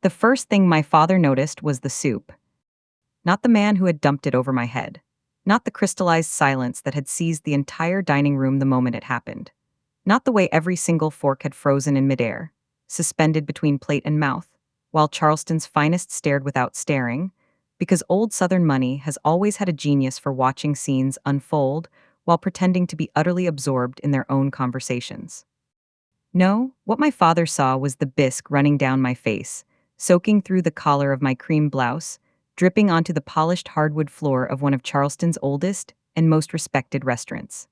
The first thing my father noticed was the soup. Not the man who had dumped it over my head. Not the crystallized silence that had seized the entire dining room the moment it happened. Not the way every single fork had frozen in midair, suspended between plate and mouth, while Charleston's finest stared without staring, because old Southern money has always had a genius for watching scenes unfold while pretending to be utterly absorbed in their own conversations. No, what my father saw was the bisque running down my face, soaking through the collar of my cream blouse, dripping onto the polished hardwood floor of one of Charleston's oldest and most respected restaurants.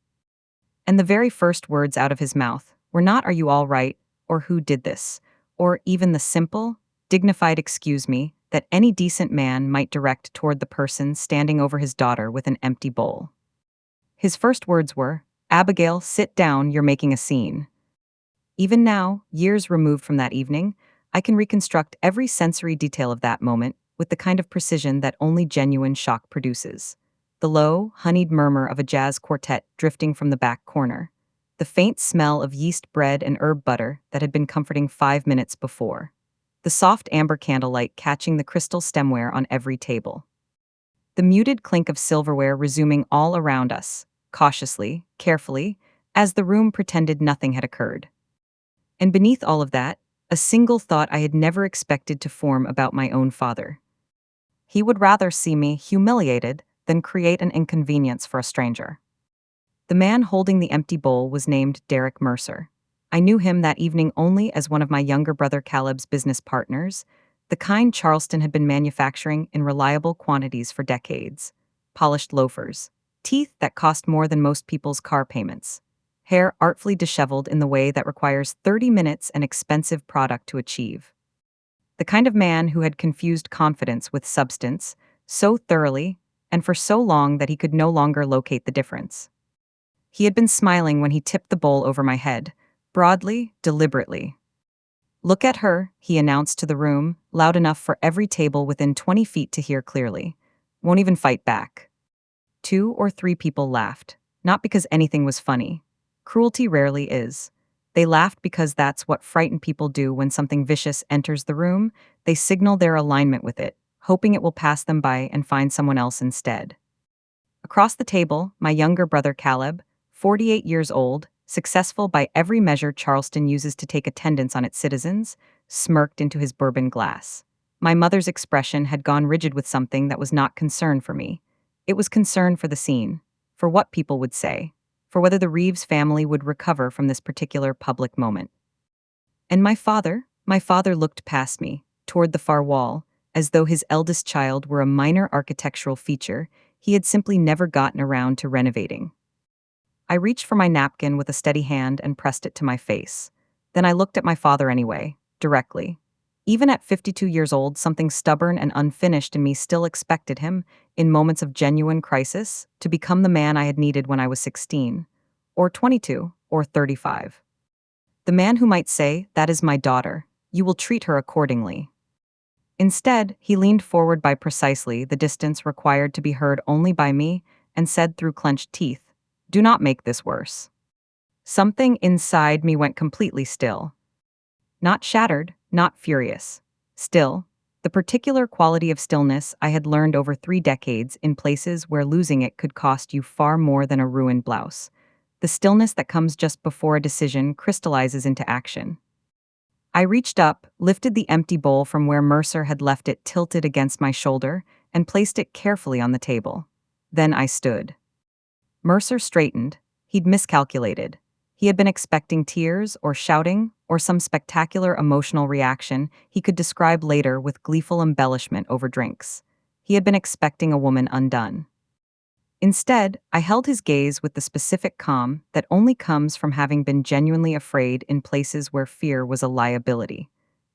And the very first words out of his mouth were not "Are you all right?" or "Who did this?" or even the simple, dignified "excuse me" that any decent man might direct toward the person standing over his daughter with an empty bowl. His first words were, "Abigail, sit down, you're making a scene." Even now, years removed from that evening, I can reconstruct every sensory detail of that moment with the kind of precision that only genuine shock produces. The low, honeyed murmur of a jazz quartet drifting from the back corner. The faint smell of yeast bread and herb butter that had been comforting 5 minutes before. The soft amber candlelight catching the crystal stemware on every table. The muted clink of silverware resuming all around us, cautiously, carefully, as the room pretended nothing had occurred. And beneath all of that, a single thought I had never expected to form about my own father. He would rather see me humiliated than create an inconvenience for a stranger. The man holding the empty bowl was named Derek Mercer. I knew him that evening only as one of my younger brother Caleb's business partners, the kind Charleston had been manufacturing in reliable quantities for decades. Polished loafers, teeth that cost more than most people's car payments, hair artfully disheveled in the way that requires 30 minutes and expensive product to achieve. The kind of man who had confused confidence with substance so thoroughly and for so long that he could no longer locate the difference. He had been smiling when he tipped the bowl over my head, broadly, deliberately. "Look at her," he announced to the room, loud enough for every table within 20 feet to hear clearly. "Won't even fight back." 2 or 3 people laughed, not because anything was funny. Cruelty rarely is. They laughed because that's what frightened people do when something vicious enters the room. They signal their alignment with it, hoping it will pass them by and find someone else instead. Across the table, my younger brother Caleb, 48 years old, successful by every measure Charleston uses to take attendance on its citizens, smirked into his bourbon glass. My mother's expression had gone rigid with something that was not concern for me. It was concern for the scene, for what people would say, for whether the Reeves family would recover from this particular public moment. And my father looked past me, toward the far wall, as though his eldest child were a minor architectural feature he had simply never gotten around to renovating. I reached for my napkin with a steady hand and pressed it to my face. Then I looked at my father anyway, directly. Even at 52 years old, something stubborn and unfinished in me still expected him, in moments of genuine crisis, to become the man I had needed when I was 16, or 22, or 35. The man who might say, "That is my daughter. You will treat her accordingly." Instead, he leaned forward by precisely the distance required to be heard only by me, and said through clenched teeth, "Do not make this worse." Something inside me went completely still. Not shattered, not furious. Still, the particular quality of stillness I had learned over 3 decades in places where losing it could cost you far more than a ruined blouse. The stillness that comes just before a decision crystallizes into action. I reached up, lifted the empty bowl from where Mercer had left it tilted against my shoulder, and placed it carefully on the table. Then I stood. Mercer straightened. He'd miscalculated. He had been expecting tears or shouting or some spectacular emotional reaction he could describe later with gleeful embellishment over drinks. He had been expecting a woman undone. Instead, I held his gaze with the specific calm that only comes from having been genuinely afraid in places where fear was a liability.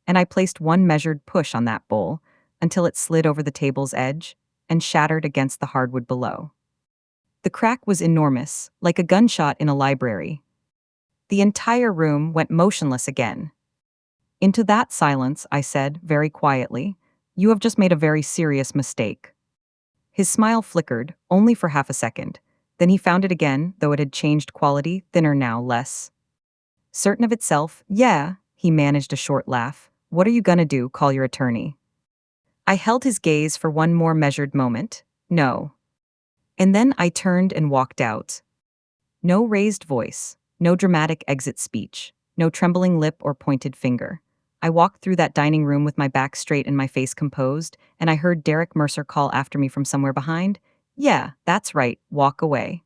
And I placed one measured push on that bowl until it slid over the table's edge and shattered against the hardwood below. The crack was enormous, like a gunshot in a library. The entire room went motionless again. Into that silence, I said, very quietly, "You have just made a very serious mistake." His smile flickered, only for half a second. Then he found it again, though it had changed quality, thinner now, less certain of itself. "Yeah," he managed a short laugh. What are you gonna do? Call your attorney? I held his gaze for one more measured moment. No. And then I turned and walked out. No raised voice, no dramatic exit speech, no trembling lip or pointed finger. I walked through that dining room with my back straight and my face composed, and I heard Derek Mercer call after me from somewhere behind. Yeah, that's right, walk away.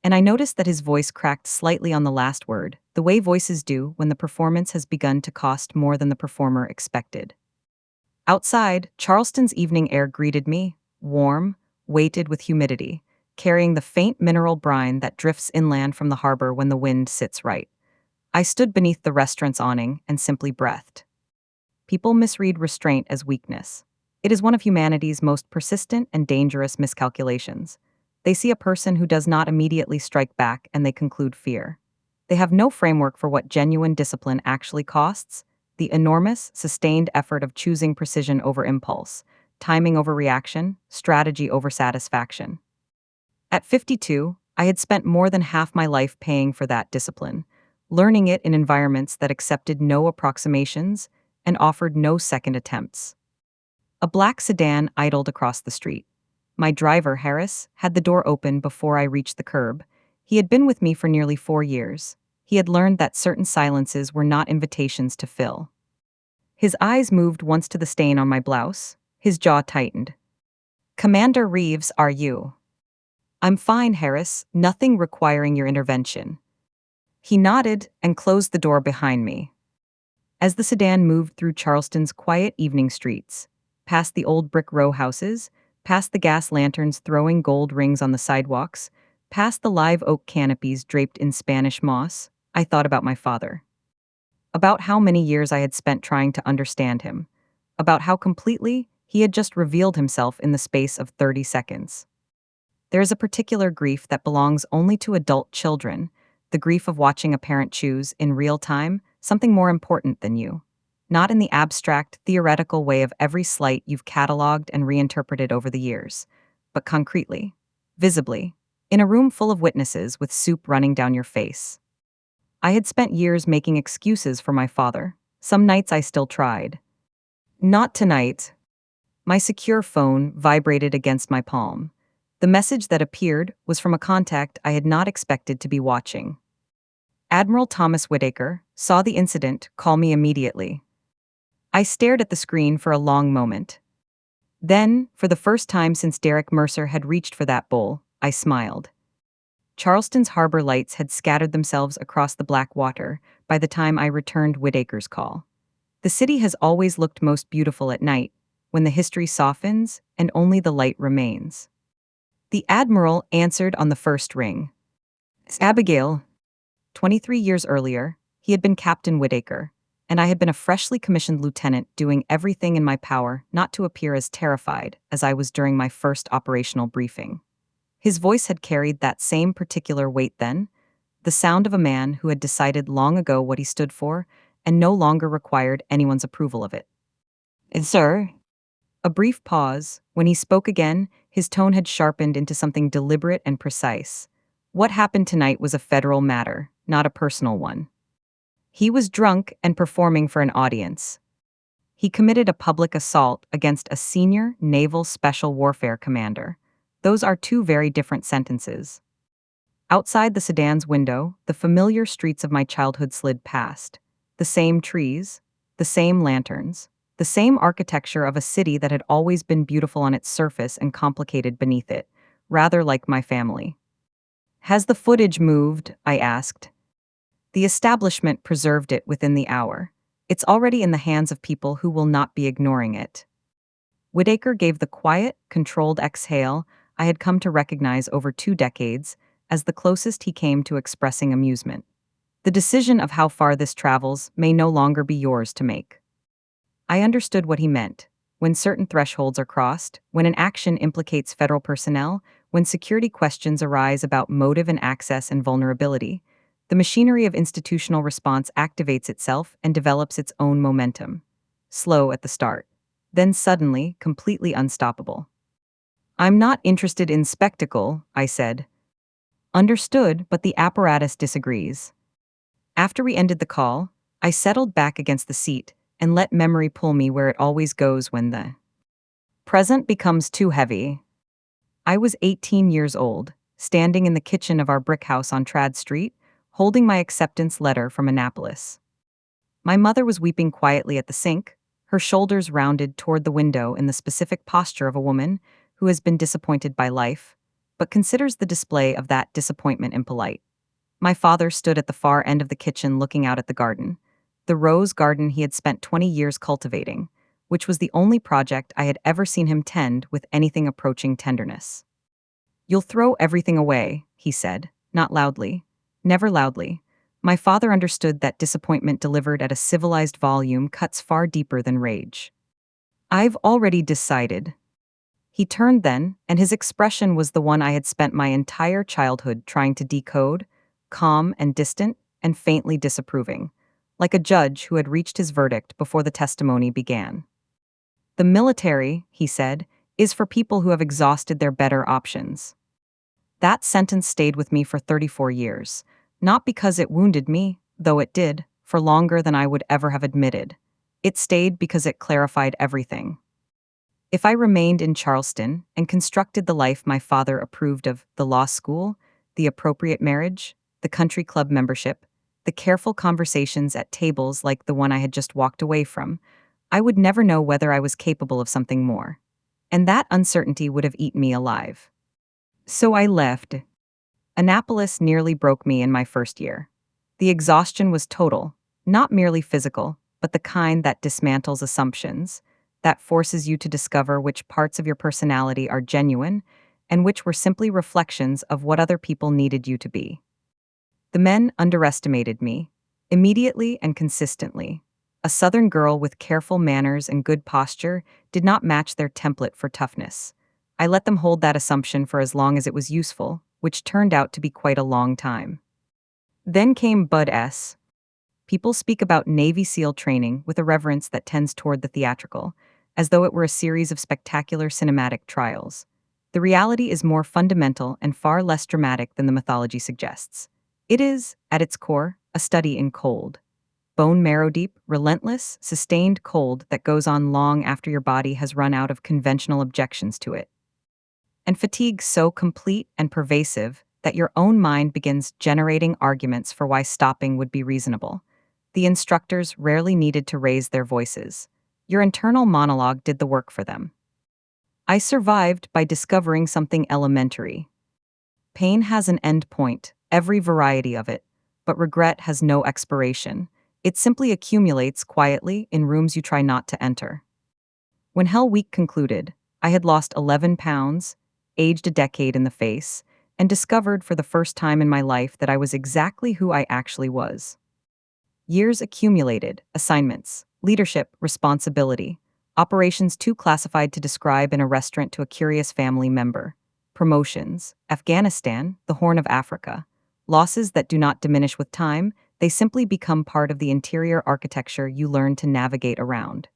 And I noticed that his voice cracked slightly on the last word, the way voices do when the performance has begun to cost more than the performer expected. Outside, Charleston's evening air greeted me, warm, weighted with humidity, carrying the faint mineral brine that drifts inland from the harbor when the wind sits right. I stood beneath the restaurant's awning and simply breathed. People misread restraint as weakness. It is one of humanity's most persistent and dangerous miscalculations. They see a person who does not immediately strike back and they conclude fear. They have no framework for what genuine discipline actually costs: the enormous, sustained effort of choosing precision over impulse, timing over reaction, strategy over satisfaction. At 52, I had spent more than half my life paying for that discipline, learning it in environments that accepted no approximations and offered no second attempts. A black sedan idled across the street. My driver, Harris, had the door open before I reached the curb. He had been with me for nearly 4 years. He had learned that certain silences were not invitations to fill. His eyes moved once to the stain on my blouse. His jaw tightened. "Commander Reeves, are you?" "I'm fine, Harris, nothing requiring your intervention." He nodded and closed the door behind me. As the sedan moved through Charleston's quiet evening streets, past the old brick row houses, past the gas lanterns throwing gold rings on the sidewalks, past the live oak canopies draped in Spanish moss, I thought about my father. About how many years I had spent trying to understand him. About how completely he had just revealed himself in the space of 30 seconds. There is a particular grief that belongs only to adult children, the grief of watching a parent choose, in real time, something more important than you. Not in the abstract, theoretical way of every slight you've cataloged and reinterpreted over the years, but concretely, visibly, in a room full of witnesses with soup running down your face. I had spent years making excuses for my father. Some nights I still tried. Not tonight. My secure phone vibrated against my palm. The message that appeared was from a contact I had not expected to be watching. "Admiral Thomas Whitaker, saw the incident, call me immediately." I stared at the screen for a long moment. Then, for the first time since Derek Mercer had reached for that bowl, I smiled. Charleston's harbor lights had scattered themselves across the black water by the time I returned Whitaker's call. The city has always looked most beautiful at night, when the history softens and only the light remains. The Admiral answered on the first ring. "It's Abigail." 23 years earlier, he had been Captain Whitaker, and I had been a freshly commissioned lieutenant doing everything in my power not to appear as terrified as I was during my first operational briefing. His voice had carried that same particular weight then, the sound of a man who had decided long ago what he stood for and no longer required anyone's approval of it. "And sir?" A brief pause. When he spoke again, his tone had sharpened into something deliberate and precise. What happened tonight was a federal matter, not a personal one. He was drunk and performing for an audience. He committed a public assault against a senior naval special warfare commander. Those are two very different sentences. Outside the sedan's window, the familiar streets of my childhood slid past. The same trees, the same lanterns, the same architecture of a city that had always been beautiful on its surface and complicated beneath it, rather like my family. "Has the footage moved?" I asked. "The establishment preserved it within the hour. It's already in the hands of people who will not be ignoring it." Whitaker gave the quiet, controlled exhale I had come to recognize over 2 decades as the closest he came to expressing amusement. "The decision of how far this travels may no longer be yours to make." I understood what he meant. When certain thresholds are crossed, when an action implicates federal personnel, when security questions arise about motive and access and vulnerability, the machinery of institutional response activates itself and develops its own momentum. Slow at the start, then suddenly completely unstoppable. "I'm not interested in spectacle," I said. "Understood, but the apparatus disagrees." After we ended the call, I settled back against the seat, and let memory pull me where it always goes when the present becomes too heavy. I was 18 years old, standing in the kitchen of our brick house on Trad Street, holding my acceptance letter from Annapolis. My mother was weeping quietly at the sink, her shoulders rounded toward the window in the specific posture of a woman who has been disappointed by life, but considers the display of that disappointment impolite. My father stood at the far end of the kitchen looking out at the garden, the rose garden he had spent 20 years cultivating, which was the only project I had ever seen him tend with anything approaching tenderness. "You'll throw everything away," he said, not loudly, never loudly. My father understood that disappointment delivered at a civilized volume cuts far deeper than rage. "I've already decided." He turned then, and his expression was the one I had spent my entire childhood trying to decode, calm and distant and faintly disapproving, like a judge who had reached his verdict before the testimony began. "The military," he said, "is for people who have exhausted their better options." That sentence stayed with me for 34 years, not because it wounded me, though it did, for longer than I would ever have admitted. It stayed because it clarified everything. If I remained in Charleston and constructed the life my father approved of, the law school, the appropriate marriage, the country club membership, the careful conversations at tables like the one I had just walked away from, I would never know whether I was capable of something more. And that uncertainty would have eaten me alive. So I left. Annapolis nearly broke me in my first year. The exhaustion was total, not merely physical, but the kind that dismantles assumptions, that forces you to discover which parts of your personality are genuine and which were simply reflections of what other people needed you to be. The men underestimated me, immediately and consistently. A Southern girl with careful manners and good posture did not match their template for toughness. I let them hold that assumption for as long as it was useful, which turned out to be quite a long time. Then came Bud S. People speak about Navy SEAL training with a reverence that tends toward the theatrical, as though it were a series of spectacular cinematic trials. The reality is more fundamental and far less dramatic than the mythology suggests. It is, at its core, a study in cold. Bone marrow deep, relentless, sustained cold that goes on long after your body has run out of conventional objections to it. And fatigue so complete and pervasive that your own mind begins generating arguments for why stopping would be reasonable. The instructors rarely needed to raise their voices. Your internal monologue did the work for them. I survived by discovering something elementary. Pain has an end point, every variety of it, but regret has no expiration. It simply accumulates quietly in rooms you try not to enter. When Hell Week concluded, I had lost 11 pounds, aged a decade in the face, and discovered for the first time in my life that I was exactly who I actually was. Years accumulated, assignments, leadership, responsibility, operations too classified to describe in a restaurant to a curious family member, promotions, Afghanistan, the Horn of Africa, losses that do not diminish with time, they simply become part of the interior architecture you learn to navigate around.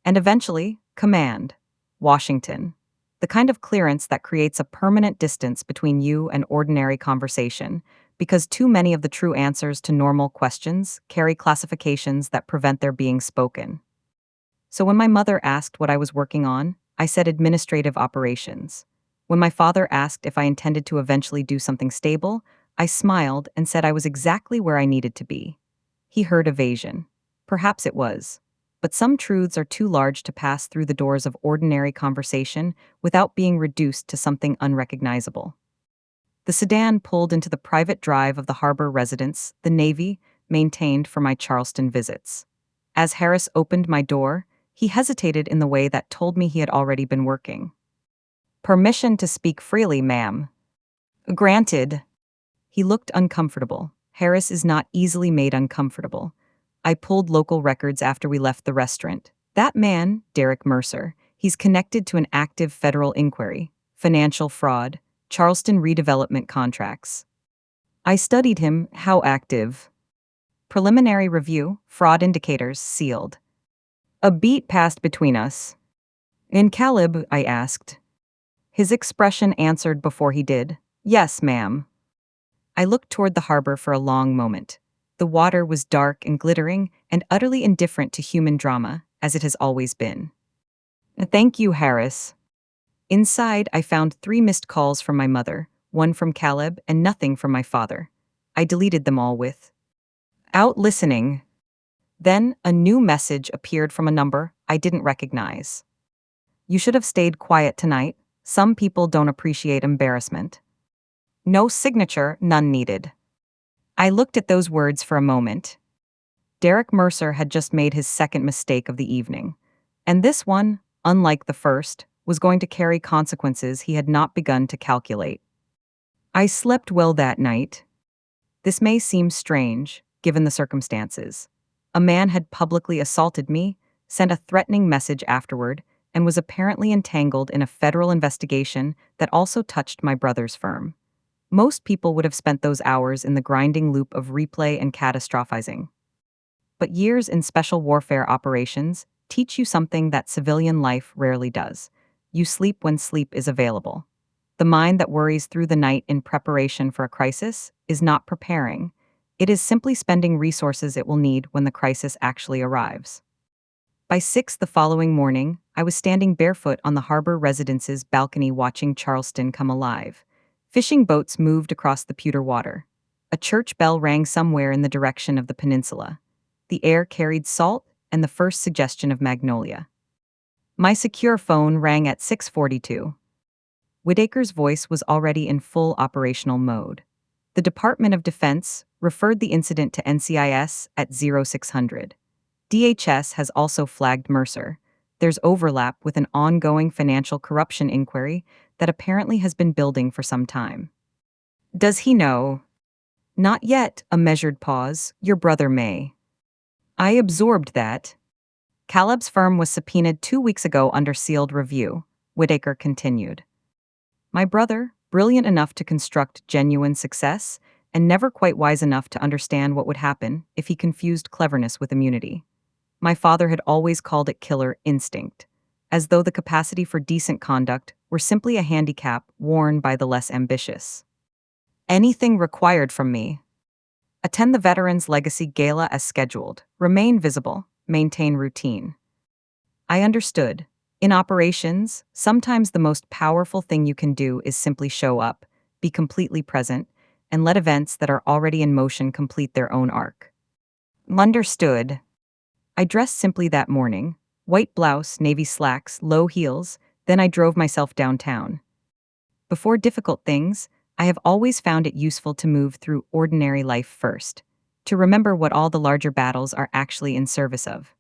And eventually, command, Washington. The kind of clearance that creates a permanent distance between you and ordinary conversation, because too many of the true answers to normal questions carry classifications that prevent their being spoken. So when my mother asked what I was working on, I said administrative operations. When my father asked if I intended to eventually do something stable, I smiled and said I was exactly where I needed to be. He heard evasion. Perhaps it was. But some truths are too large to pass through the doors of ordinary conversation without being reduced to something unrecognizable. The sedan pulled into the private drive of the harbor residence the Navy maintained for my Charleston visits. As Harris opened my door, he hesitated in the way that told me he had already been working. "Permission to speak freely, ma'am." "Granted." He looked uncomfortable. Harris is not easily made uncomfortable. I pulled local records after we left the restaurant. That man, Derek Mercer, he's connected to an active federal inquiry, financial fraud, Charleston redevelopment contracts. I studied him. How active? Preliminary review, fraud indicators sealed. A beat passed between us. "In Caleb?" I asked. His expression answered before he did. "Yes, ma'am." I looked toward the harbor for a long moment. The water was dark and glittering, and utterly indifferent to human drama, as it has always been. Thank you, Harris. Inside, I found 3 missed calls from my mother, 1 from Caleb, and nothing from my father. I deleted them all with "out listening." Then, a new message appeared from a number I didn't recognize. "You should have stayed quiet tonight. Some people don't appreciate embarrassment." No signature, none needed. I looked at those words for a moment. Derek Mercer had just made his second mistake of the evening. And this one, unlike the first, was going to carry consequences he had not begun to calculate. I slept well that night. This may seem strange, given the circumstances. A man had publicly assaulted me, sent a threatening message afterward, and was apparently entangled in a federal investigation that also touched my brother's firm. Most people would have spent those hours in the grinding loop of replay and catastrophizing. But years in special warfare operations teach you something that civilian life rarely does. You sleep when sleep is available. The mind that worries through the night in preparation for a crisis is not preparing. It is simply spending resources it will need when the crisis actually arrives. By 6 the following morning, I was standing barefoot on the harbor residence's balcony watching Charleston come alive. Fishing boats moved across the pewter water. A church bell rang somewhere in the direction of the peninsula. The air carried salt and the first suggestion of magnolia. My secure phone rang at 6:42. Whitaker's voice was already in full operational mode. The Department of Defense referred the incident to NCIS at 0600. DHS has also flagged Mercer. There's overlap with an ongoing financial corruption inquiry that apparently has been building for some time. Does he know? Not yet, a measured pause. Your brother may. I absorbed that. Caleb's firm was subpoenaed 2 weeks ago under sealed review, Whitaker continued. My brother, brilliant enough to construct genuine success, and never quite wise enough to understand what would happen if he confused cleverness with immunity. My father had always called it killer instinct, as though the capacity for decent conduct were simply a handicap worn by the less ambitious. Anything required from me. Attend the Veterans Legacy Gala as scheduled, remain visible, maintain routine. I understood. In operations, sometimes the most powerful thing you can do is simply show up, be completely present, and let events that are already in motion complete their own arc. Understood. I dressed simply that morning, white blouse, navy slacks, low heels, then I drove myself downtown. Before difficult things, I have always found it useful to move through ordinary life first, to remember what all the larger battles are actually in service of.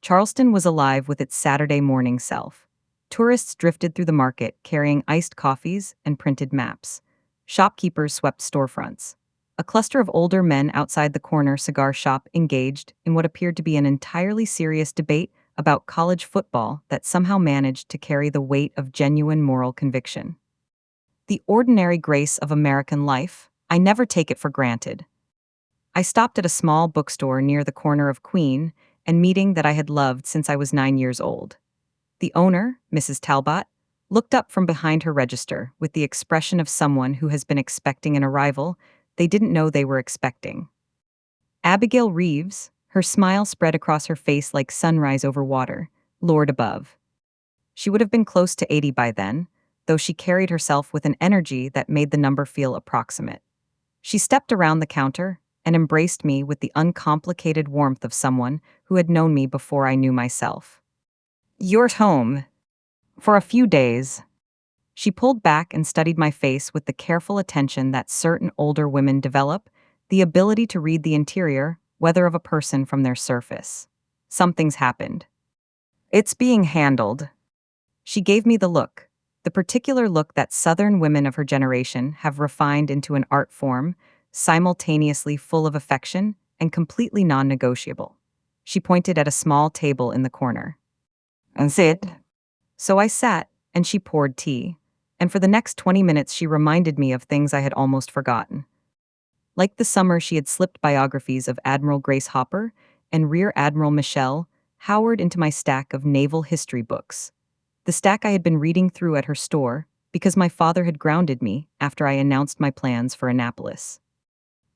Charleston was alive with its Saturday morning self. Tourists drifted through the market carrying iced coffees and printed maps. Shopkeepers swept storefronts. A cluster of older men outside the corner cigar shop engaged in what appeared to be an entirely serious debate about college football that somehow managed to carry the weight of genuine moral conviction. The ordinary grace of American life, I never take it for granted. I stopped at a small bookstore near the corner of Queen and Meeting that I had loved since I was 9 years old. The owner, Mrs. Talbot, looked up from behind her register with the expression of someone who has been expecting an arrival they didn't know they were expecting. Abigail Reeves, her smile spread across her face like sunrise over water, Lord above. She would have been close to 80 by then, though she carried herself with an energy that made the number feel approximate. She stepped around the counter and embraced me with the uncomplicated warmth of someone who had known me before I knew myself. You're at home. For a few days. She pulled back and studied my face with the careful attention that certain older women develop, the ability to read the interior, whether of a person from their surface. Something's happened. It's being handled. She gave me the look, the particular look that Southern women of her generation have refined into an art form, simultaneously full of affection and completely non-negotiable. She pointed at a small table in the corner. And sit. So I sat, and she poured tea. And for the next 20 minutes she reminded me of things I had almost forgotten. Like the summer she had slipped biographies of Admiral Grace Hopper and Rear Admiral Michelle Howard into my stack of naval history books. The stack I had been reading through at her store because my father had grounded me after I announced my plans for Annapolis.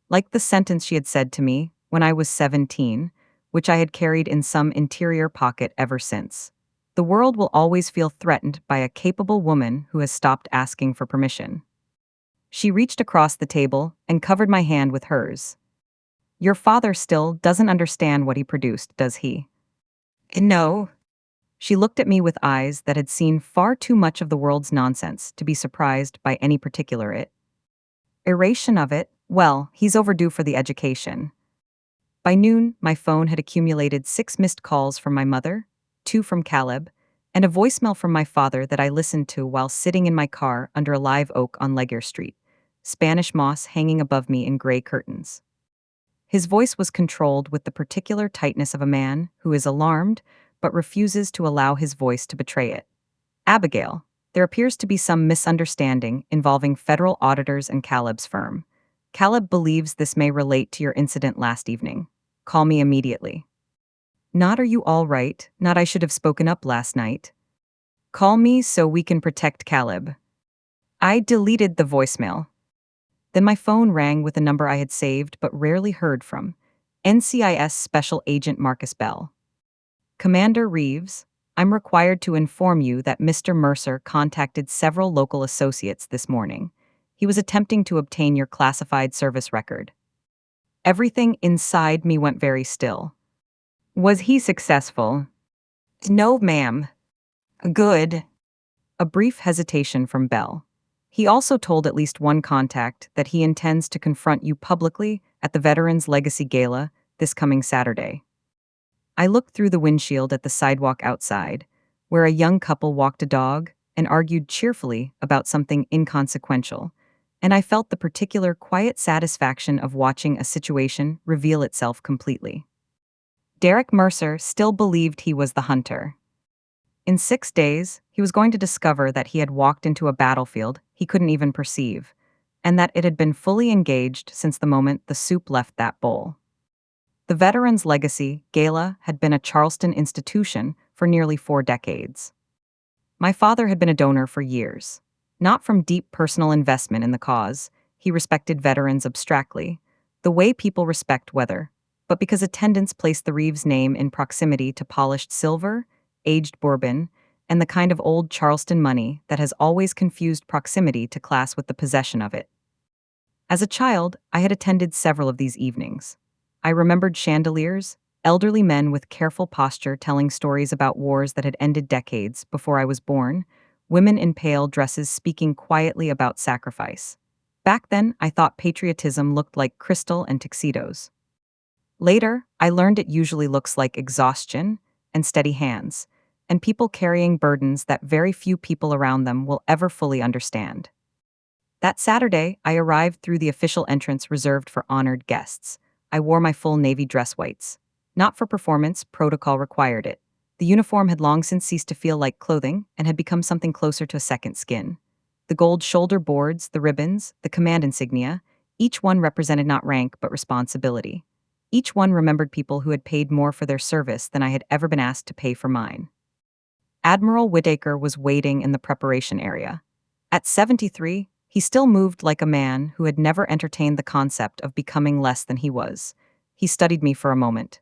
Like the sentence she had said to me when I was 17, which I had carried in some interior pocket ever since. The world will always feel threatened by a capable woman who has stopped asking for permission. She reached across the table and covered my hand with hers. Your father still doesn't understand what he produced, does he? No. She looked at me with eyes that had seen far too much of the world's nonsense to be surprised by any particular iteration of it. Well, he's overdue for the education. By noon, my phone had accumulated 6 missed calls from my mother, 2 from Caleb, and a voicemail from my father that I listened to while sitting in my car under a live oak on Legier Street, Spanish moss hanging above me in gray curtains. His voice was controlled with the particular tightness of a man who is alarmed but refuses to allow his voice to betray it. Abigail, there appears to be some misunderstanding involving federal auditors and Caleb's firm. Caleb believes this may relate to your incident last evening. Call me immediately. Not are you all right, not I should have spoken up last night. Call me so we can protect Caleb. I deleted the voicemail. Then my phone rang with a number I had saved but rarely heard from. NCIS Special Agent Marcus Bell. Commander Reeves, I'm required to inform you that Mr. Mercer contacted several local associates this morning. He was attempting to obtain your classified service record. Everything inside me went very still. Was he successful? No, ma'am. Good. A brief hesitation from Bell. He also told at least one contact that he intends to confront you publicly at the Veterans Legacy Gala this coming Saturday. I looked through the windshield at the sidewalk outside, where a young couple walked a dog and argued cheerfully about something inconsequential, and I felt the particular quiet satisfaction of watching a situation reveal itself completely. Derek Mercer still believed he was the hunter. In 6 days, he was going to discover that he had walked into a battlefield he couldn't even perceive, and that it had been fully engaged since the moment the soup left that bowl. The Veterans Legacy Gala had been a Charleston institution for nearly 4 decades. My father had been a donor for years. Not from deep personal investment in the cause, he respected veterans abstractly, the way people respect weather, but because attendance placed the Reeves name in proximity to polished silver, aged bourbon, and the kind of old Charleston money that has always confused proximity to class with the possession of it. As a child, I had attended several of these evenings. I remembered chandeliers, elderly men with careful posture telling stories about wars that had ended decades before I was born, women in pale dresses speaking quietly about sacrifice. Back then, I thought patriotism looked like crystal and tuxedos. Later, I learned it usually looks like exhaustion and steady hands, and people carrying burdens that very few people around them will ever fully understand. That Saturday, I arrived through the official entrance reserved for honored guests. I wore my full navy dress whites. Not for performance, protocol required it. The uniform had long since ceased to feel like clothing and had become something closer to a second skin. The gold shoulder boards, the ribbons, the command insignia, each one represented not rank but responsibility. Each one remembered people who had paid more for their service than I had ever been asked to pay for mine. Admiral Whittaker was waiting in the preparation area. At 73, he still moved like a man who had never entertained the concept of becoming less than he was. He studied me for a moment.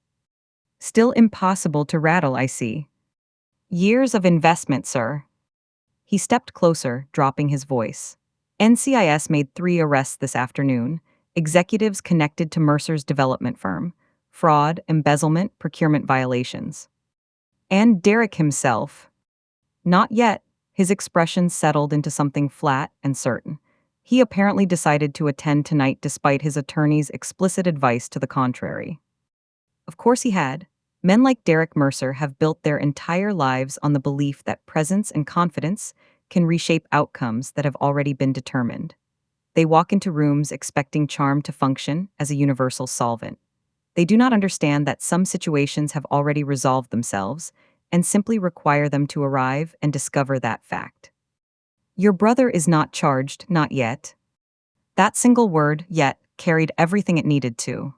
Still impossible to rattle, I see. Years of investment, sir. He stepped closer, dropping his voice. NCIS made 3 arrests this afternoon, executives connected to Mercer's development firm, fraud, embezzlement, procurement violations. And Derek himself. Not yet. His expression settled into something flat and certain. He apparently decided to attend tonight despite his attorney's explicit advice to the contrary. Of course he had. Men like Derek Mercer have built their entire lives on the belief that presence and confidence can reshape outcomes that have already been determined. They walk into rooms expecting charm to function as a universal solvent. They do not understand that some situations have already resolved themselves and simply require them to arrive and discover that fact. Your brother is not charged, not yet. That single word, yet, carried everything it needed to.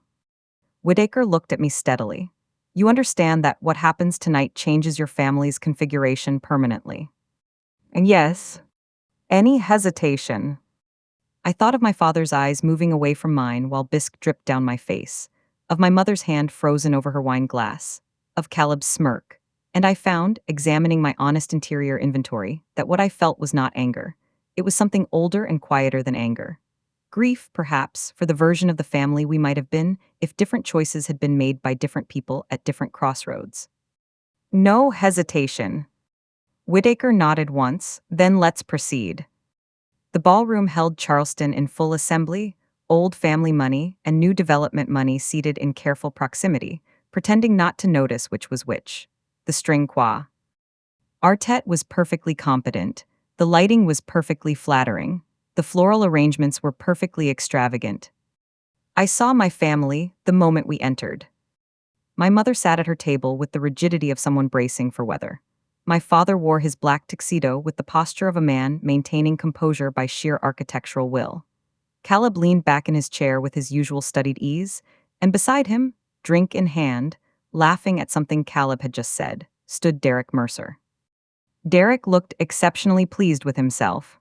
Whittaker looked at me steadily. You understand that what happens tonight changes your family's configuration permanently. And yes, any hesitation. I thought of my father's eyes moving away from mine while bisque dripped down my face. of my mother's hand frozen over her wine glass, of Caleb's smirk, and I found, examining my honest interior inventory, that what I felt was not anger. It was something older and quieter than anger. Grief, perhaps, for the version of the family we might have been if different choices had been made by different people at different crossroads. No hesitation. Whitaker nodded once, then let's proceed. The ballroom held Charleston in full assembly, old family money and new development money seated in careful proximity, pretending not to notice which was which. The string qua. Artet was perfectly competent, the lighting was perfectly flattering, the floral arrangements were perfectly extravagant. I saw my family the moment we entered. My mother sat at her table with the rigidity of someone bracing for weather. My father wore his black tuxedo with the posture of a man maintaining composure by sheer architectural will. Caleb leaned back in his chair with his usual studied ease, and beside him, drink in hand, laughing at something Caleb had just said, stood Derek Mercer. Derek looked exceptionally pleased with himself.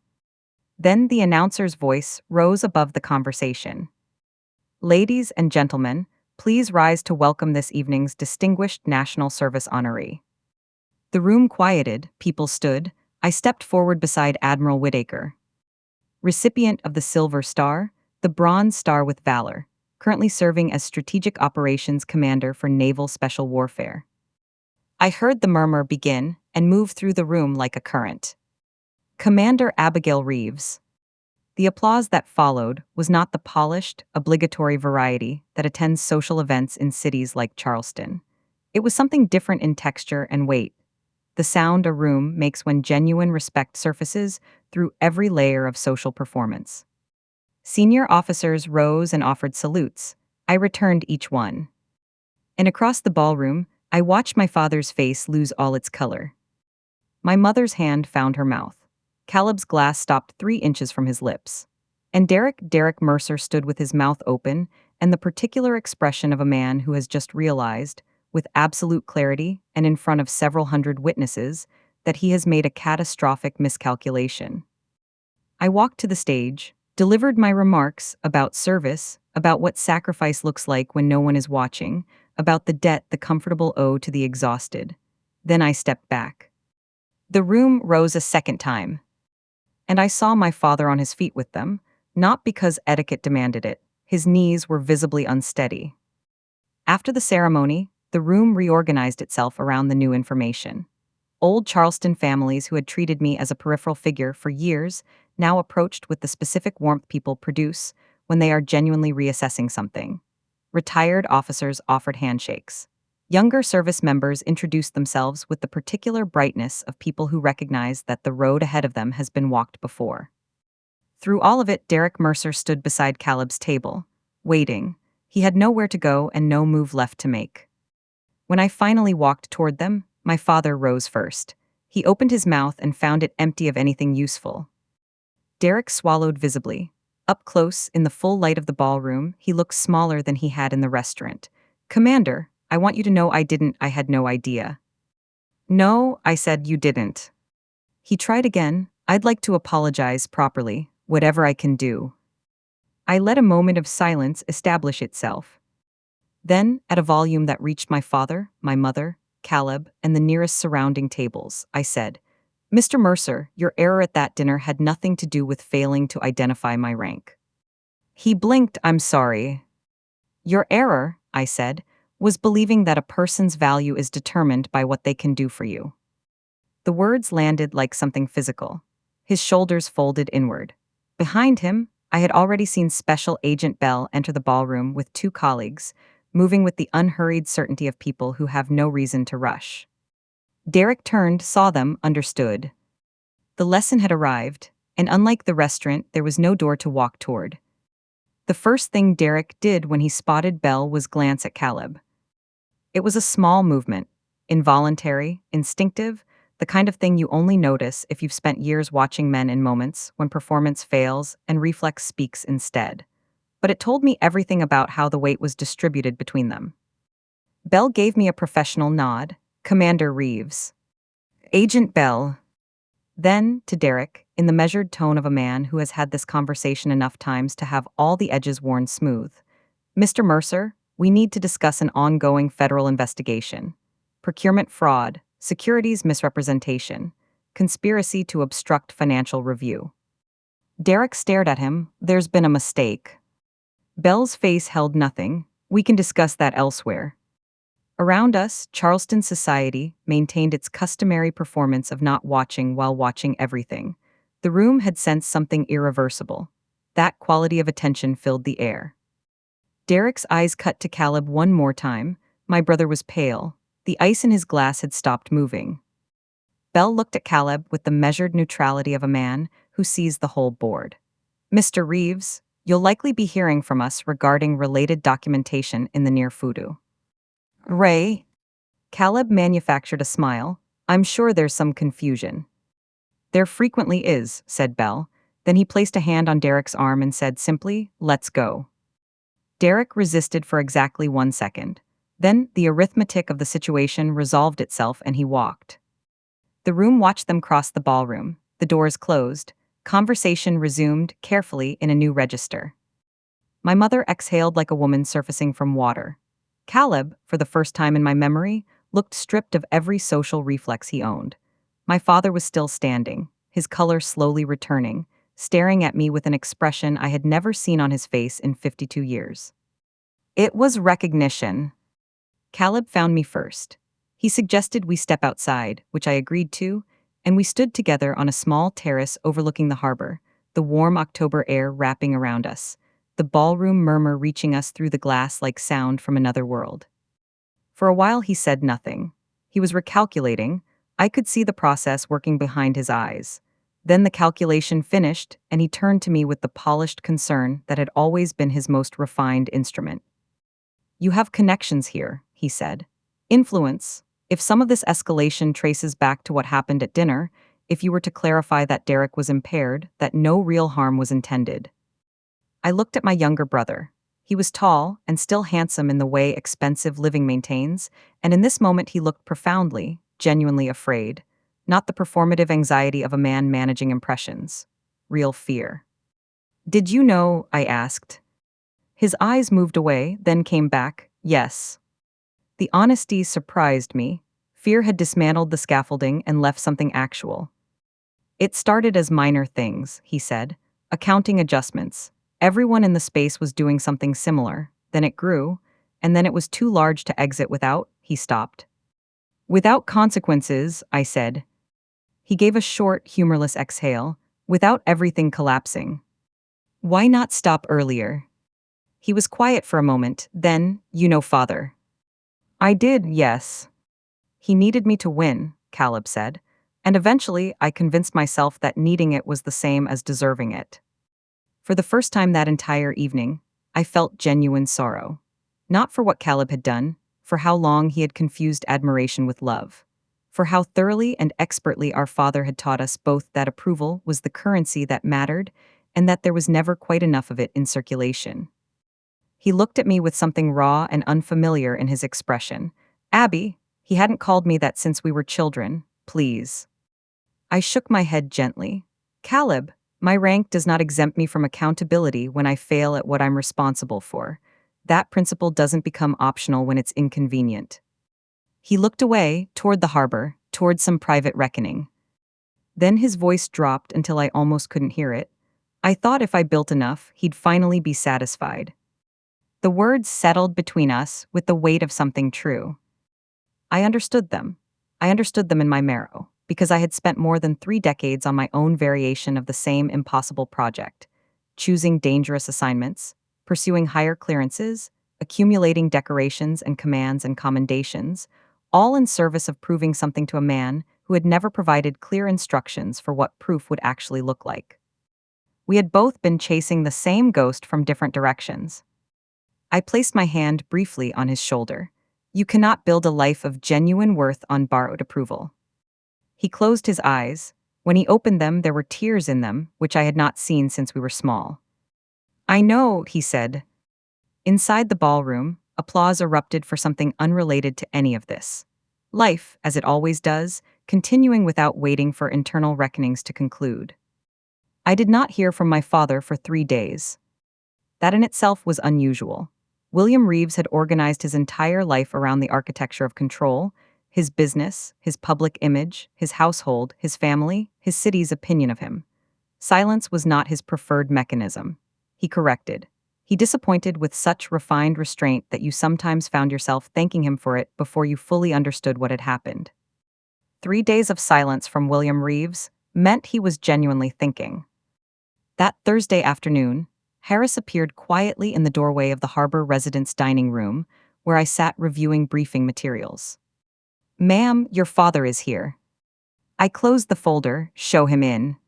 Then the announcer's voice rose above the conversation. Ladies and gentlemen, please rise to welcome this evening's distinguished National Service honoree. The room quieted, people stood. I stepped forward beside Admiral Whitaker, recipient of the Silver Star, the Bronze Star with Valor, currently serving as Strategic Operations Commander for Naval Special Warfare. I heard the murmur begin and move through the room like a current. Commander Abigail Reeves. The applause that followed was not the polished, obligatory variety that attends social events in cities like Charleston. It was something different in texture and weight. The sound a room makes when genuine respect surfaces through every layer of social performance. Senior officers rose and offered salutes. I returned each one. And across the ballroom, I watched my father's face lose all its color. My mother's hand found her mouth. Caleb's glass stopped 3 inches from his lips. And Derek Mercer stood with his mouth open and the particular expression of a man who has just realized, with absolute clarity and in front of several hundred witnesses, that he has made a catastrophic miscalculation. I walked to the stage, delivered my remarks about service, about what sacrifice looks like when no one is watching, about the debt the comfortable owe to the exhausted. Then I stepped back. The room rose a second time, and I saw my father on his feet with them, not because etiquette demanded it. His knees were visibly unsteady. After the ceremony, the room reorganized itself around the new information. Old Charleston families who had treated me as a peripheral figure for years now approached with the specific warmth people produce when they are genuinely reassessing something. Retired officers offered handshakes. Younger service members introduced themselves with the particular brightness of people who recognize that the road ahead of them has been walked before. Through all of it, Derek Mercer stood beside Caleb's table, waiting. He had nowhere to go and no move left to make. When I finally walked toward them, my father rose first. He opened his mouth and found it empty of anything useful. Derek swallowed visibly. Up close, in the full light of the ballroom, he looked smaller than he had in the restaurant. "Commander, I want you to know I had no idea." "No," I said, "you didn't." He tried again. "I'd like to apologize properly, whatever I can do." I let a moment of silence establish itself. Then, at a volume that reached my father, my mother, Caleb, and the nearest surrounding tables, I said, "Mr. Mercer, your error at that dinner had nothing to do with failing to identify my rank." He blinked. "I'm sorry." "Your error," I said, "was believing that a person's value is determined by what they can do for you." The words landed like something physical. His shoulders folded inward. Behind him, I had already seen Special Agent Bell enter the ballroom with 2 colleagues, moving with the unhurried certainty of people who have no reason to rush. Derek turned, saw them, understood. The lesson had arrived, and unlike the restaurant, there was no door to walk toward. The first thing Derek did when he spotted Bell was glance at Caleb. It was a small movement, involuntary, instinctive, the kind of thing you only notice if you've spent years watching men in moments when performance fails and reflex speaks instead. But it told me everything about how the weight was distributed between them. Bell gave me a professional nod. "Commander Reeves." "Agent Bell." Then, to Derek, in the measured tone of a man who has had this conversation enough times to have all the edges worn smooth. "Mr. Mercer, We need to discuss an ongoing federal investigation. Procurement fraud, securities misrepresentation, conspiracy to obstruct financial review. Derek stared at him. There's been a mistake. Bell's face held nothing. We can discuss that elsewhere. Around us, Charleston society maintained its customary performance of not watching while watching everything. The room had sensed something irreversible. That quality of attention filled the air. Derek's eyes cut to Caleb one more time. My brother was pale. The ice in his glass had stopped moving. Bell looked at Caleb with the measured neutrality of a man who sees the whole board. Mr. Reeves, you'll likely be hearing from us regarding related documentation in the near future. Ray? Caleb manufactured a smile. I'm sure there's some confusion. There frequently is, said Bell. Then he placed a hand on Derek's arm and said simply, let's go. Derek resisted for exactly 1 second. Then the arithmetic of the situation resolved itself and he walked. The room watched them cross the ballroom. The doors closed. Conversation resumed, carefully, in a new register. My mother exhaled like a woman surfacing from water. Caleb, for the first time in my memory, looked stripped of every social reflex he owned. My father was still standing, his color slowly returning, staring at me with an expression I had never seen on his face in 52 years. It was recognition. Caleb found me first. He suggested we step outside, which I agreed to, and we stood together on a small terrace overlooking the harbor, the warm October air wrapping around us, the ballroom murmur reaching us through the glass like sound from another world. For a while he said nothing. He was recalculating. I could see the process working behind his eyes. Then the calculation finished, and he turned to me with the polished concern that had always been his most refined instrument. You have connections here, he said. Influence. If some of this escalation traces back to what happened at dinner, if you were to clarify that Derek was impaired, that no real harm was intended. I looked at my younger brother. He was tall and still handsome in the way expensive living maintains, and in this moment he looked profoundly, genuinely afraid. Not the performative anxiety of a man managing impressions. Real fear. Did you know? I asked. His eyes moved away, then came back. Yes. The honesty surprised me. Fear had dismantled the scaffolding and left something actual. It started as minor things, he said. Accounting adjustments. Everyone in the space was doing something similar. Then it grew, and then it was too large to exit without. He stopped. Without consequences, I said. He gave a short, humorless exhale. Without everything collapsing. Why not stop earlier? He was quiet for a moment, then, father. I did, yes. He needed me to win, Caleb said, and eventually I convinced myself that needing it was the same as deserving it. For the first time that entire evening, I felt genuine sorrow. Not for what Caleb had done, for how long he had confused admiration with love, for how thoroughly and expertly our father had taught us both that approval was the currency that mattered and that there was never quite enough of it in circulation. He looked at me with something raw and unfamiliar in his expression. Abby, he hadn't called me that since we were children, please. I shook my head gently. Caleb, my rank does not exempt me from accountability when I fail at what I'm responsible for. That principle doesn't become optional when it's inconvenient. He looked away, toward the harbor, toward some private reckoning. Then his voice dropped until I almost couldn't hear it. I thought if I built enough, he'd finally be satisfied. The words settled between us with the weight of something true. I understood them. I understood them in my marrow, because I had spent more than 3 decades on my own variation of the same impossible project, choosing dangerous assignments, pursuing higher clearances, accumulating decorations and commands and commendations, all in service of proving something to a man who had never provided clear instructions for what proof would actually look like. We had both been chasing the same ghost from different directions. I placed my hand briefly on his shoulder. You cannot build a life of genuine worth on borrowed approval. He closed his eyes. When he opened them, there were tears in them, which I had not seen since we were small. I know, he said. Inside the ballroom, applause erupted for something unrelated to any of this. Life, as it always does, continuing without waiting for internal reckonings to conclude. I did not hear from my father for 3 days. That in itself was unusual. William Reeves had organized his entire life around the architecture of control: his business, his public image, his household, his family, his city's opinion of him. Silence was not his preferred mechanism. He corrected. He disappointed with such refined restraint that you sometimes found yourself thanking him for it before you fully understood what had happened. 3 days of silence from William Reeves meant he was genuinely thinking. That Thursday afternoon, Harris appeared quietly in the doorway of the harbor residence dining room, where I sat reviewing briefing materials. "Ma'am, your father is here." I closed the folder, "Show him in."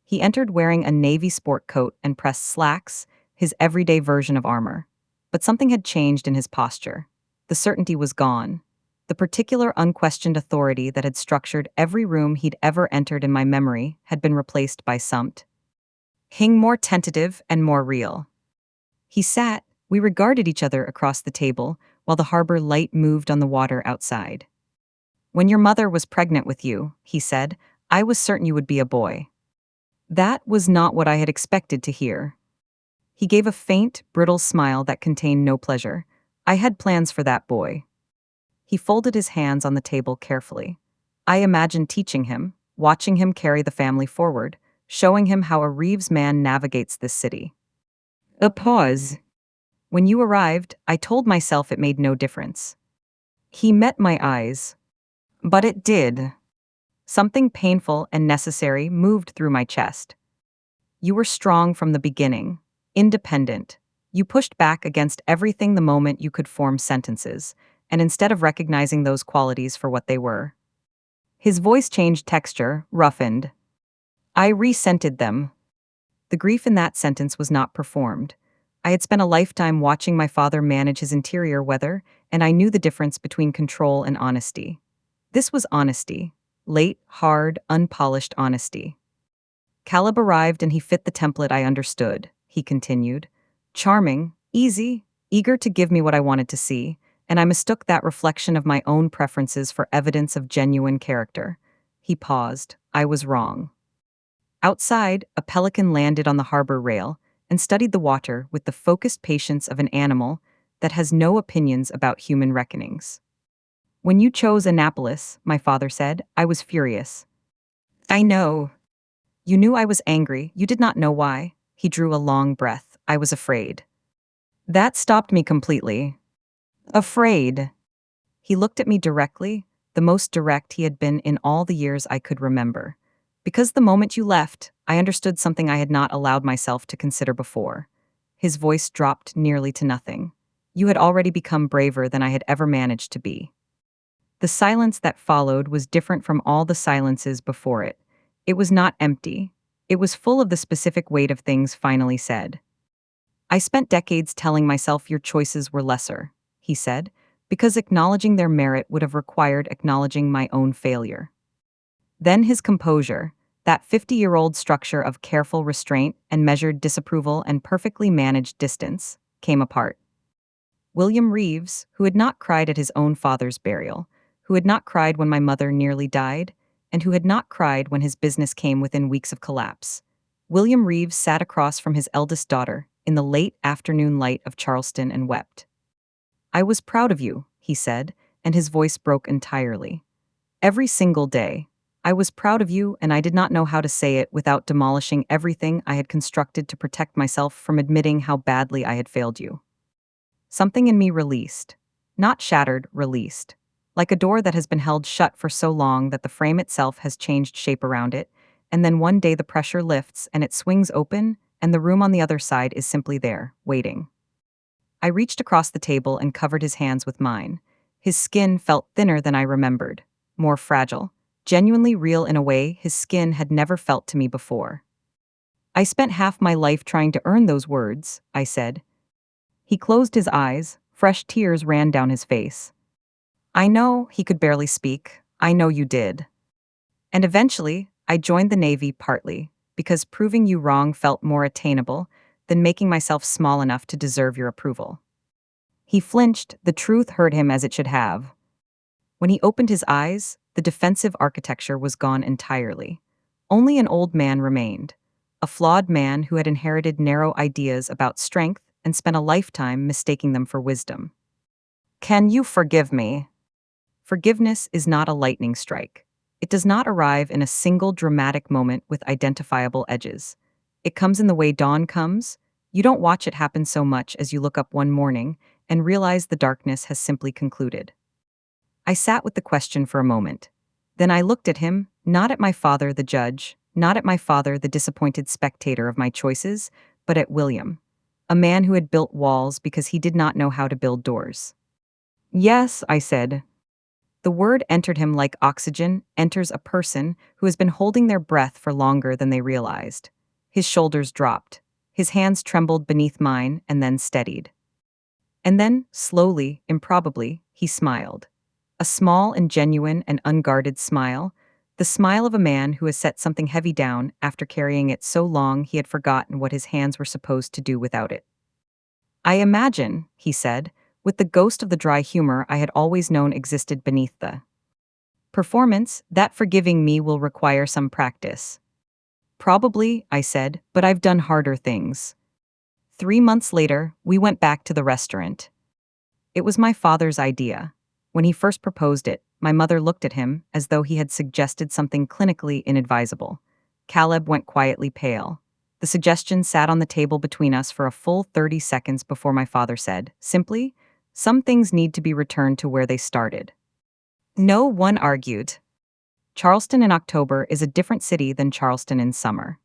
He entered wearing a navy sport coat and pressed slacks, his everyday version of armor. But something had changed in his posture. The certainty was gone. The particular unquestioned authority that had structured every room he'd ever entered in my memory had been replaced by something more tentative and more real. He sat, we regarded each other across the table, while the harbor light moved on the water outside. "When your mother was pregnant with you," he said, "I was certain you would be a boy." That was not what I had expected to hear. He gave a faint, brittle smile that contained no pleasure. "I had plans for that boy." He folded his hands on the table carefully. "I imagined teaching him, watching him carry the family forward, showing him how a Reeves man navigates this city." A pause. "When you arrived, I told myself it made no difference." He met my eyes. But it did. Something painful and necessary moved through my chest. "You were strong from the beginning, independent. You pushed back against everything the moment you could form sentences, and instead of recognizing those qualities for what they were." His voice changed texture, roughened. "I resented them." The grief in that sentence was not performed. I had spent a lifetime watching my father manage his interior weather, and I knew the difference between control and honesty. This was honesty. Late, hard, unpolished honesty. "Caleb arrived and he fit the template I understood," he continued. "Charming, easy, eager to give me what I wanted to see, and I mistook that reflection of my own preferences for evidence of genuine character." He paused. "I was wrong." Outside, a pelican landed on the harbor rail and studied the water with the focused patience of an animal that has no opinions about human reckonings. "When you chose Annapolis," my father said, "I was furious." "I know." "You knew I was angry, you did not know why." He drew a long breath. "I was afraid." That stopped me completely. Afraid. He looked at me directly, the most direct he had been in all the years I could remember. "Because the moment you left, I understood something I had not allowed myself to consider before." His voice dropped nearly to nothing. "You had already become braver than I had ever managed to be." The silence that followed was different from all the silences before it. It was not empty. It was full of the specific weight of things finally said. "I spent decades telling myself your choices were lesser," he said, "because acknowledging their merit would have required acknowledging my own failure." Then his composure, that 50-year-old structure of careful restraint and measured disapproval and perfectly managed distance, came apart. William Reeves, who had not cried at his own father's burial, who had not cried when my mother nearly died, and who had not cried when his business came within weeks of collapse. William Reeves sat across from his eldest daughter in the late afternoon light of Charleston and wept. "I was proud of you," he said, and his voice broke entirely. "Every single day. I was proud of you, and I did not know how to say it without demolishing everything I had constructed to protect myself from admitting how badly I had failed you." Something in me released. Not shattered, released. Like a door that has been held shut for so long that the frame itself has changed shape around it, and then one day the pressure lifts and it swings open, and the room on the other side is simply there, waiting. I reached across the table and covered his hands with mine. His skin felt thinner than I remembered, more fragile, genuinely real in a way his skin had never felt to me before. "I spent half my life trying to earn those words," I said. He closed his eyes, fresh tears ran down his face. "I know," he could barely speak, "I know you did. And eventually, I joined the Navy partly because proving you wrong felt more attainable than making myself small enough to deserve your approval." He flinched, the truth hurt him as it should have. When he opened his eyes, the defensive architecture was gone entirely. Only an old man remained, a flawed man who had inherited narrow ideas about strength and spent a lifetime mistaking them for wisdom. Can you forgive me? Forgiveness is not a lightning strike. It does not arrive in a single dramatic moment with identifiable edges. It comes in the way dawn comes. You don't watch it happen so much as you look up one morning and realize the darkness has simply concluded. I sat with the question for a moment. Then I looked at him, not at my father, the judge, not at my father, the disappointed spectator of my choices, but at William, a man who had built walls because he did not know how to build doors. Yes, I said. The word entered him like oxygen enters a person who has been holding their breath for longer than they realized. His shoulders dropped. His hands trembled beneath mine and then steadied. And then, slowly, improbably, he smiled. A small and genuine and unguarded smile, the smile of a man who has set something heavy down after carrying it so long he had forgotten what his hands were supposed to do without it. I imagine, he said, with the ghost of the dry humor I had always known existed beneath the performance, that forgiving me will require some practice. Probably, I said, but I've done harder things. 3 months later, we went back to the restaurant. It was my father's idea. When he first proposed it, my mother looked at him as though he had suggested something clinically inadvisable. Caleb went quietly pale. The suggestion sat on the table between us for a full 30 seconds before my father said, simply, "Some things need to be returned to where they started." No one argued. Charleston in October is a different city than Charleston in summer.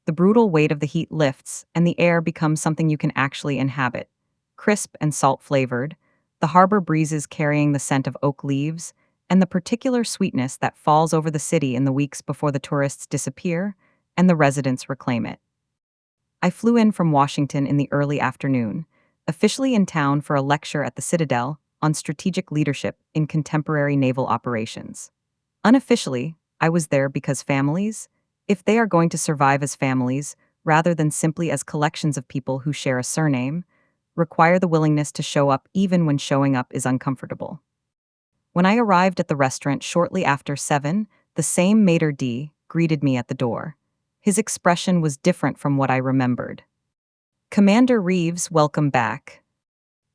The brutal weight of the heat lifts, and the air becomes something you can actually inhabit. Crisp and salt-flavored, the harbor breezes carrying the scent of oak leaves, and the particular sweetness that falls over the city in the weeks before the tourists disappear and the residents reclaim it. I flew in from Washington in the early afternoon, officially in town for a lecture at the Citadel on strategic leadership in contemporary naval operations. Unofficially, I was there because families, if they are going to survive as families, rather than simply as collections of people who share a surname, require the willingness to show up even when showing up is uncomfortable. When I arrived at the restaurant shortly after 7, the same maitre d' greeted me at the door. His expression was different from what I remembered. "Commander Reeves, welcome back."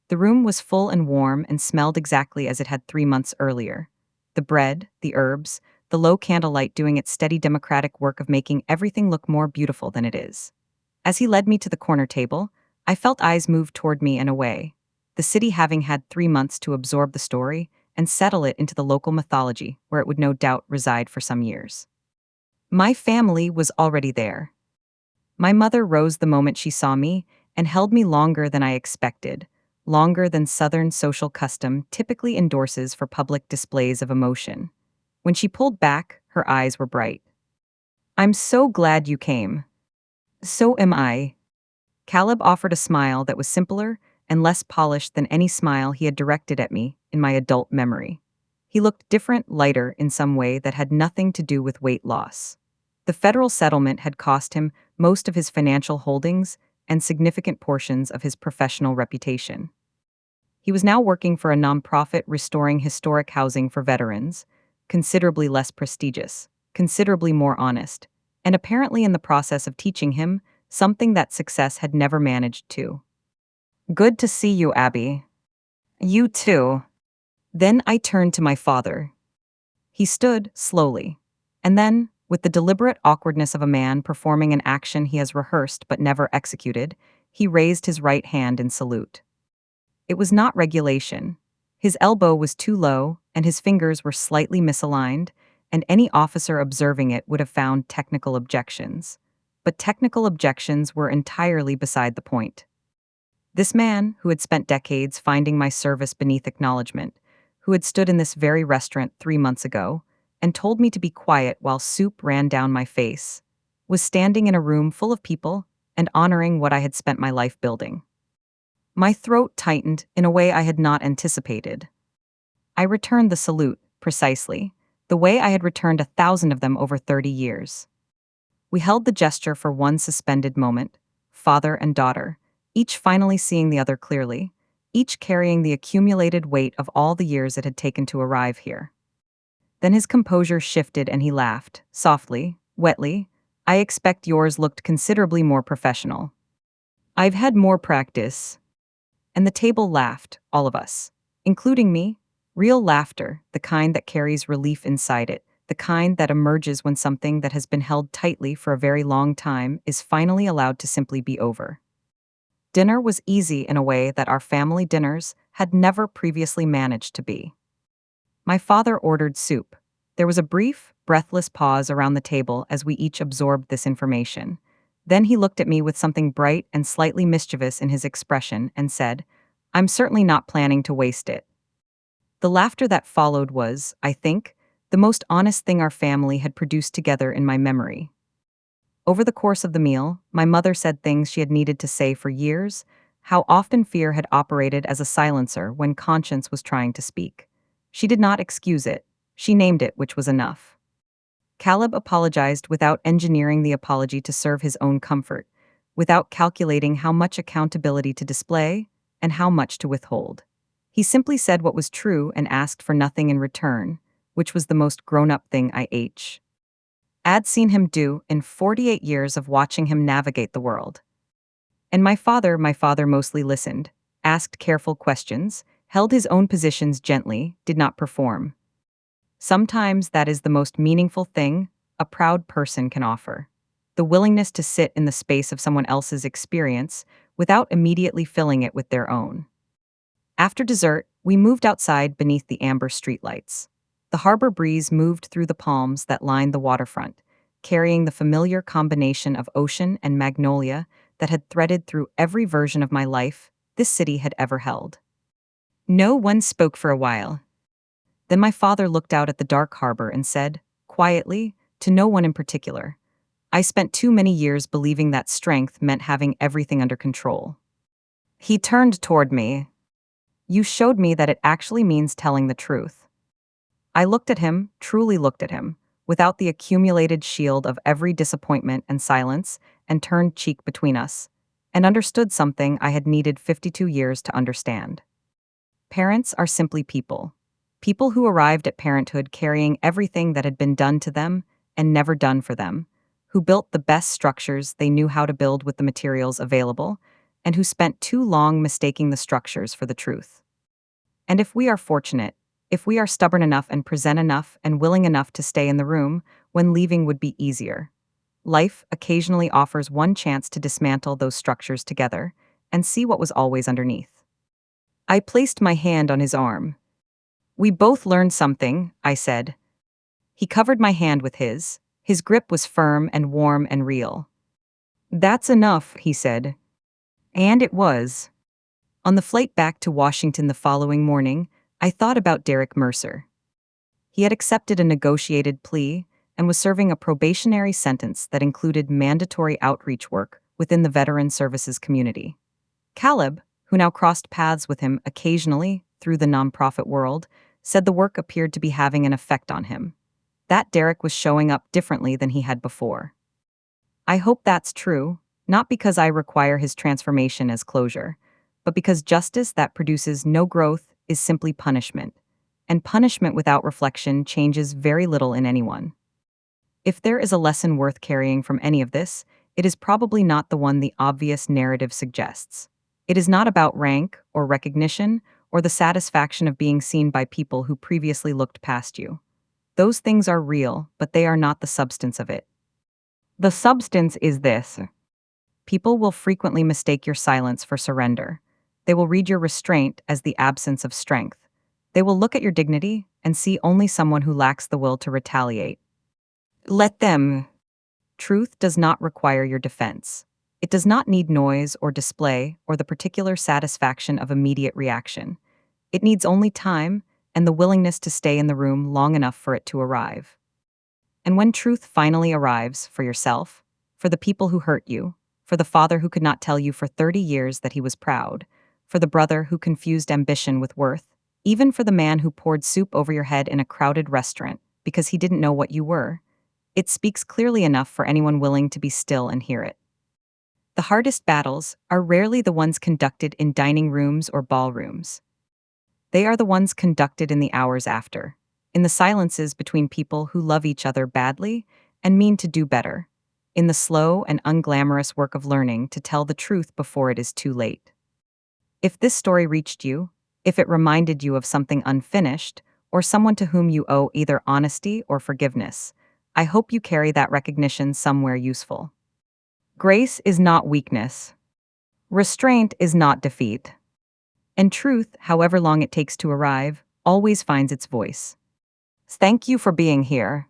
The room was full and warm and smelled exactly as it had 3 months earlier. The bread, the herbs, the low candlelight doing its steady democratic work of making everything look more beautiful than it is. As he led me to the corner table, I felt eyes move toward me and away, the city having had 3 months to absorb the story and settle it into the local mythology where it would no doubt reside for some years. My family was already there. My mother rose the moment she saw me and held me longer than I expected, longer than Southern social custom typically endorses for public displays of emotion. When she pulled back, her eyes were bright. "I'm so glad you came." "So am I." Caleb offered a smile that was simpler and less polished than any smile he had directed at me in my adult memory. He looked different, lighter in some way that had nothing to do with weight loss. The federal settlement had cost him most of his financial holdings and significant portions of his professional reputation. He was now working for a nonprofit restoring historic housing for veterans, considerably less prestigious, considerably more honest, and apparently in the process of teaching him something that success had never managed to. "Good to see you, Abby." "You too." Then I turned to my father. He stood, slowly, and then, with the deliberate awkwardness of a man performing an action he has rehearsed but never executed, he raised his right hand in salute. It was not regulation. His elbow was too low, and his fingers were slightly misaligned, and any officer observing it would have found technical objections. But technical objections were entirely beside the point. This man, who had spent decades finding my service beneath acknowledgement, who had stood in this very restaurant 3 months ago, and told me to be quiet while soup ran down my face, was standing in a room full of people and honoring what I had spent my life building. My throat tightened in a way I had not anticipated. I returned the salute, precisely, the way I had returned 1,000 of them over 30 years. We held the gesture for one suspended moment, father and daughter, each finally seeing the other clearly, each carrying the accumulated weight of all the years it had taken to arrive here. Then his composure shifted and he laughed, softly, wetly. "I expect yours looked considerably more professional." I've had more practice. And the table laughed, all of us, including me. Real laughter, the kind that carries relief inside it, the kind that emerges when something that has been held tightly for a very long time is finally allowed to simply be over. Dinner was easy in a way that our family dinners had never previously managed to be. My father ordered soup. There was a brief, breathless pause around the table as we each absorbed this information. Then he looked at me with something bright and slightly mischievous in his expression and said, "I'm certainly not planning to waste it." The laughter that followed was, I think, the most honest thing our family had produced together in my memory. Over the course of the meal, my mother said things she had needed to say for years, how often fear had operated as a silencer when conscience was trying to speak. She did not excuse it. She named it, which was enough. Caleb apologized without engineering the apology to serve his own comfort, without calculating how much accountability to display and how much to withhold. He simply said what was true and asked for nothing in return, which was the most grown-up thing I'd seen him do in 48 years of watching him navigate the world. And my father mostly listened, asked careful questions, held his own positions gently, did not perform. Sometimes that is the most meaningful thing a proud person can offer. The willingness to sit in the space of someone else's experience without immediately filling it with their own. After dessert, we moved outside beneath the amber streetlights. The harbor breeze moved through the palms that lined the waterfront, carrying the familiar combination of ocean and magnolia that had threaded through every version of my life this city had ever held. No one spoke for a while. Then my father looked out at the dark harbor and said, quietly, to no one in particular, "I spent too many years believing that strength meant having everything under control." He turned toward me. "You showed me that it actually means telling the truth." I looked at him, truly looked at him, without the accumulated shield of every disappointment and silence, and turned cheek between us, and understood something I had needed 52 years to understand. Parents are simply people. People who arrived at parenthood carrying everything that had been done to them and never done for them, who built the best structures they knew how to build with the materials available, and who spent too long mistaking the structures for the truth. And if we are fortunate, if we are stubborn enough and present enough and willing enough to stay in the room when leaving would be easier, life occasionally offers one chance to dismantle those structures together and see what was always underneath. I placed my hand on his arm. "We both learned something," I said. He covered my hand with his. His grip was firm and warm and real. "That's enough," he said. And it was. On the flight back to Washington the following morning, I thought about Derek Mercer. He had accepted a negotiated plea and was serving a probationary sentence that included mandatory outreach work within the veteran services community. Caleb, who now crossed paths with him occasionally through the nonprofit world, said the work appeared to be having an effect on him. That Derek was showing up differently than he had before. I hope that's true, not because I require his transformation as closure, but because justice that produces no growth is simply punishment, and punishment without reflection changes very little in anyone. If there is a lesson worth carrying from any of this, it is probably not the one the obvious narrative suggests. It is not about rank or recognition or the satisfaction of being seen by people who previously looked past you. Those things are real, but they are not the substance of it. The substance is this. People will frequently mistake your silence for surrender. They will read your restraint as the absence of strength. They will look at your dignity and see only someone who lacks the will to retaliate. Let them. Truth does not require your defense. It does not need noise or display or the particular satisfaction of immediate reaction. It needs only time and the willingness to stay in the room long enough for it to arrive. And when truth finally arrives for yourself, for the people who hurt you, for the father who could not tell you for 30 years that he was proud, for the brother who confused ambition with worth, even for the man who poured soup over your head in a crowded restaurant because he didn't know what you were, it speaks clearly enough for anyone willing to be still and hear it. The hardest battles are rarely the ones conducted in dining rooms or ballrooms. They are the ones conducted in the hours after, in the silences between people who love each other badly and mean to do better, in the slow and unglamorous work of learning to tell the truth before it is too late. If this story reached you, if it reminded you of something unfinished, or someone to whom you owe either honesty or forgiveness, I hope you carry that recognition somewhere useful. Grace is not weakness. Restraint is not defeat. And truth, however long it takes to arrive, always finds its voice. Thank you for being here.